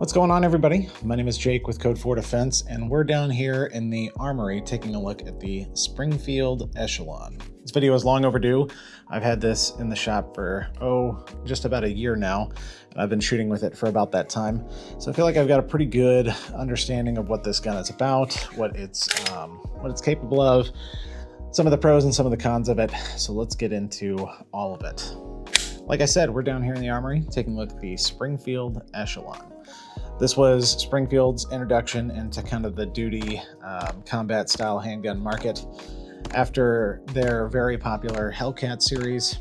What's going on, everybody? My name is Jake with Code 4 Defense, and we're down here in the armory taking a look at the Springfield Echelon. This video is long overdue. I've had this in the shop for, just about a year now, and I've been shooting with it for about that time. So I feel like I've got a pretty good understanding of what this gun is about, what it's capable of, some of the pros and some of the cons of it. So let's get into all of it. Like I said, we're down here in the armory taking a look at the Springfield Echelon. This was Springfield's introduction into kind of the duty combat style handgun market. After their very popular Hellcat series,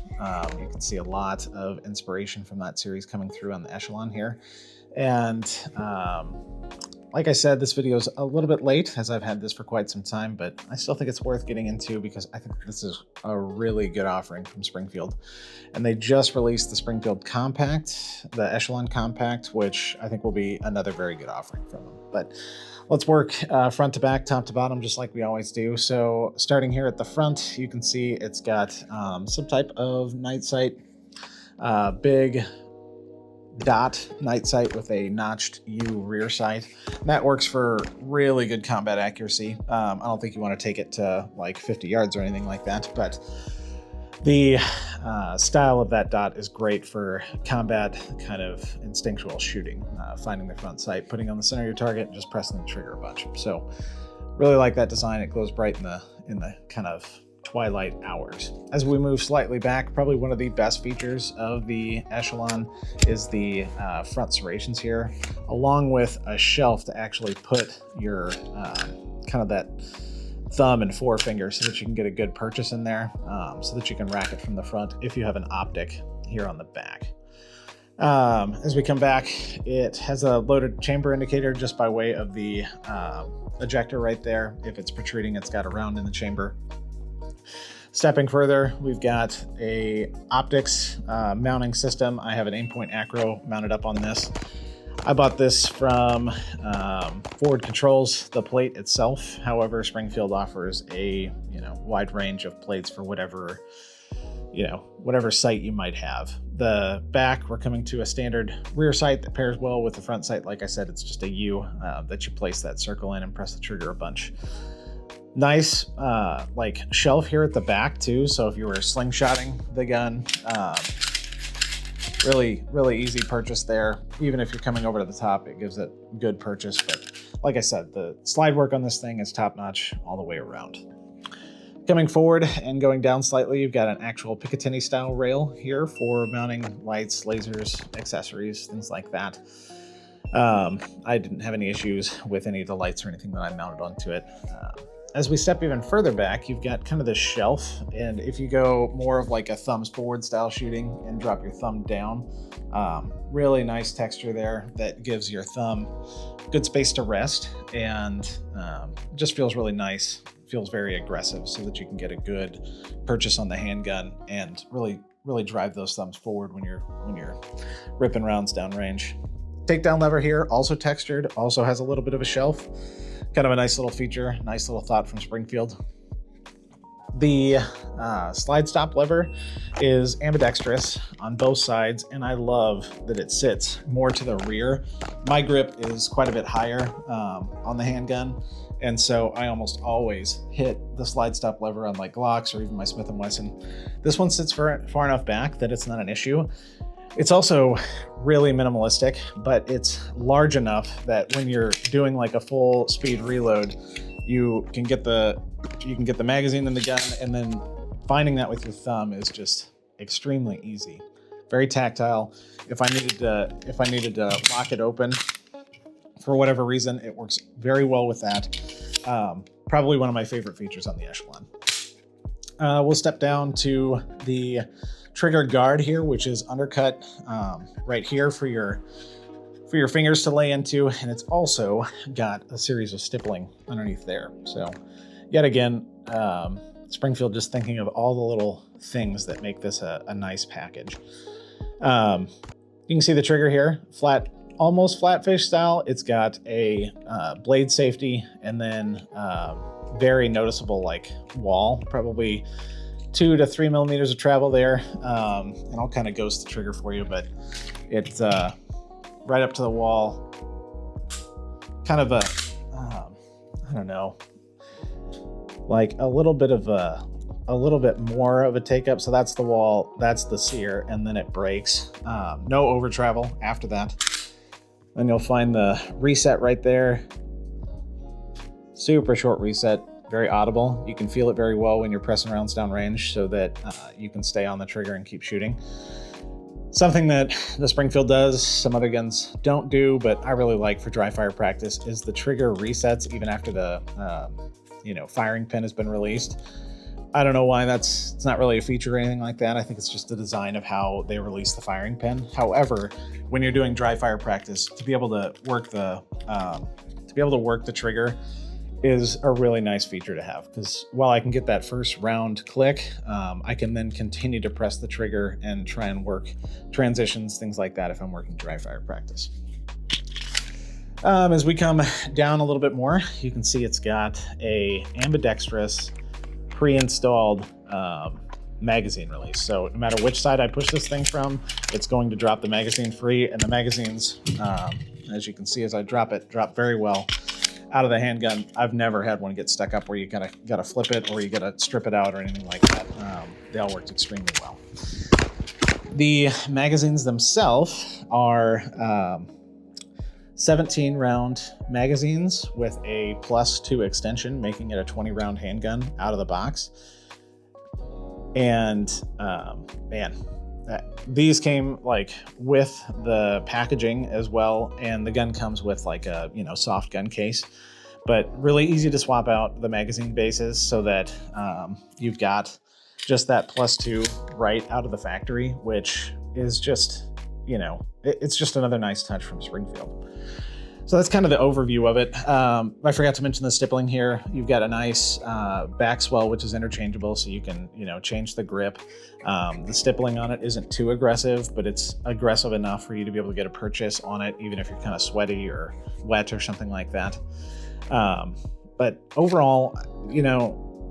you can see a lot of inspiration from that series coming through on the Echelon here. And like I said, this video is a little bit late as I've had this for quite some time, but I still think it's worth getting into because I think this is a really good offering from Springfield. And they just released the Springfield Compact, the Echelon Compact, which I think will be another very good offering from them. But let's work front to back, top to bottom, just like we always do. So starting here at the front, you can see it's got some type of night sight, big dot night sight with a notched U rear sight. That works for really good combat accuracy. I don't think you want to take it to like 50 yards or anything like that, but the style of that dot is great for combat kind of instinctual shooting, finding the front sight, putting on the center of your target, and just pressing the trigger a bunch. So really like that design. It glows bright in the kind of twilight hours. As we move slightly back, probably one of the best features of the Echelon is the front serrations here, along with a shelf to actually put your kind of that thumb and forefinger so that you can get a good purchase in there, so that you can rack it from the front if you have an optic here on the back. As we come back, it has a loaded chamber indicator just by way of the ejector right there. If it's protruding, it's got a round in the chamber. Stepping further, we've got a optics mounting system. I have an Aimpoint Acro mounted up on this. I bought this from Forward Controls, the plate itself. However, Springfield offers a wide range of plates for whatever sight you might have. The back, we're coming to a standard rear sight that pairs well with the front sight. Like I said, it's just a U that you place that circle in and press the trigger a bunch. Nice like shelf here at the back too, so if you were slingshotting the gun, really easy purchase there. Even if you're coming over to the top, it gives it good purchase. But like I said, the slide work on this thing is top notch all the way around. Coming forward and going down slightly, you've got an actual Picatinny style rail here for mounting lights, lasers, accessories, things like that. I didn't have any issues with any of the lights or anything that I mounted onto it. As we step even further back, you've got kind of this shelf, and if you go more of like a thumbs forward style shooting and drop your thumb down, really nice texture there that gives your thumb good space to rest, and just feels really nice. Feels very aggressive so that you can get a good purchase on the handgun and really drive those thumbs forward when you're ripping rounds downrange. Takedown lever here, also textured, also has a little bit of a shelf. Kind of a nice little feature, nice little thought from Springfield. The slide stop lever is ambidextrous on both sides, and I love that it sits more to the rear. My grip is quite a bit higher on the handgun, and so I almost always hit the slide stop lever on like Glocks or even my Smith & Wesson. This one sits far enough back that it's not an issue. It's also really minimalistic, but it's large enough that when you're doing like a full speed reload, you can get the magazine in the gun, and then finding that with your thumb is just extremely easy. Very tactile. If I needed to lock it open for whatever reason, it works very well with that. Probably one of my favorite features on the Echelon. We'll step down to the trigger guard here, which is undercut right here for your fingers to lay into, and it's also got a series of stippling underneath there. So yet again, Springfield just thinking of all the little things that make this a nice package. You can see the trigger here, almost flat fish style. It's got a blade safety, and then very noticeable like wall, probably 2 to 3 millimeters of travel there, and I'll kind of ghost the trigger for you, but it's right up to the wall. Kind of a, I don't know, like a little bit more of a take up. So that's the wall, that's the sear, and then it breaks. No over travel after that. Then you'll find the reset right there. Super short reset, very audible. You can feel it very well when you're pressing rounds down range so that you can stay on the trigger and keep shooting. Something that the Springfield does, some other guns don't do, but I really like for dry fire practice is the trigger resets even after the firing pin has been released. I don't know why it's not really a feature or anything like that. I think it's just the design of how they release the firing pin. However, when you're doing dry fire practice, to be able to work the trigger is a really nice feature to have, because while I can get that first round click, I can then continue to press the trigger and try and work transitions, things like that if I'm working dry fire practice. As we come down a little bit more, you can see it's got a ambidextrous pre-installed magazine release. So no matter which side I push this thing from, it's going to drop the magazine free, and the magazines, as you can see as I drop it, drop very well out of the handgun. I've never had one get stuck up where you gotta flip it or you gotta strip it out or anything like that. They all worked extremely well. The magazines themselves are 17 round magazines with a +2 extension, making it a 20 round handgun out of the box. And these came like with the packaging as well, and the gun comes with like a soft gun case, but really easy to swap out the magazine bases so that you've got just that +2 right out of the factory, which is just it's just another nice touch from Springfield. So that's kind of the overview of it. I forgot to mention the stippling here. You've got a nice back swell, which is interchangeable, so you can change the grip. The stippling on it isn't too aggressive, but it's aggressive enough for you to be able to get a purchase on it, even if you're kind of sweaty or wet or something like that. But overall,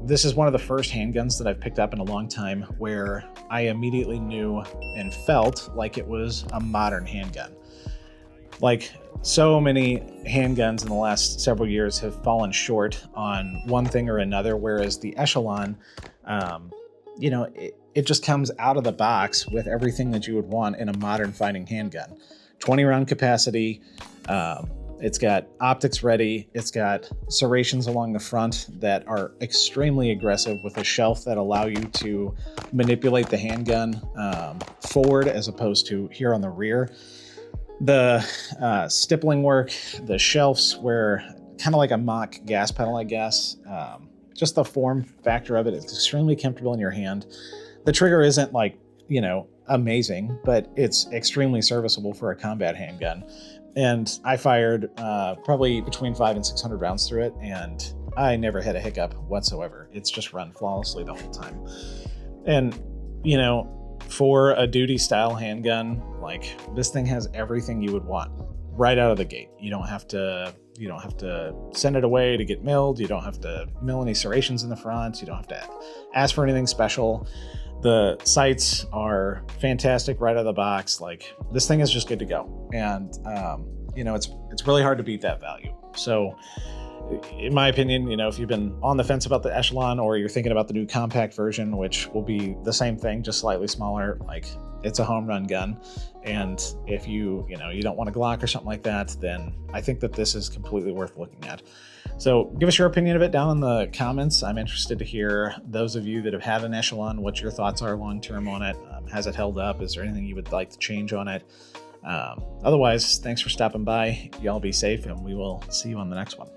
this is one of the first handguns that I've picked up in a long time where I immediately knew and felt like it was a modern handgun. Like, so many handguns in the last several years have fallen short on one thing or another, whereas the Echelon, it just comes out of the box with everything that you would want in a modern fighting handgun. 20 round capacity, it's got optics ready, it's got serrations along the front that are extremely aggressive with a shelf that allow you to manipulate the handgun forward as opposed to here on the rear. The stippling work, the shelves were kind of like a mock gas pedal, I guess. Just the form factor of it is extremely comfortable in your hand. The trigger isn't like, amazing, but it's extremely serviceable for a combat handgun. And I fired probably between 500 and 600 rounds through it, and I never had a hiccup whatsoever. It's just run flawlessly the whole time. And, for a duty style handgun, like, this thing has everything you would want right out of the gate. You don't have to send it away to get milled. You don't have to mill any serrations in the front. You don't have to ask for anything special. The sights are fantastic right out of the box. Like, this thing is just good to go. And it's really hard to beat that value. So in my opinion, if you've been on the fence about the Echelon, or you're thinking about the new compact version, which will be the same thing, just slightly smaller, like, it's a home run gun. And if you don't want a Glock or something like that, then I think that this is completely worth looking at. So give us your opinion of it down in the comments. I'm interested to hear those of you that have had an Echelon, what your thoughts are long-term on it. Has it held up? Is there anything you would like to change on it? Otherwise, thanks for stopping by. Y'all be safe, and we will see you on the next one.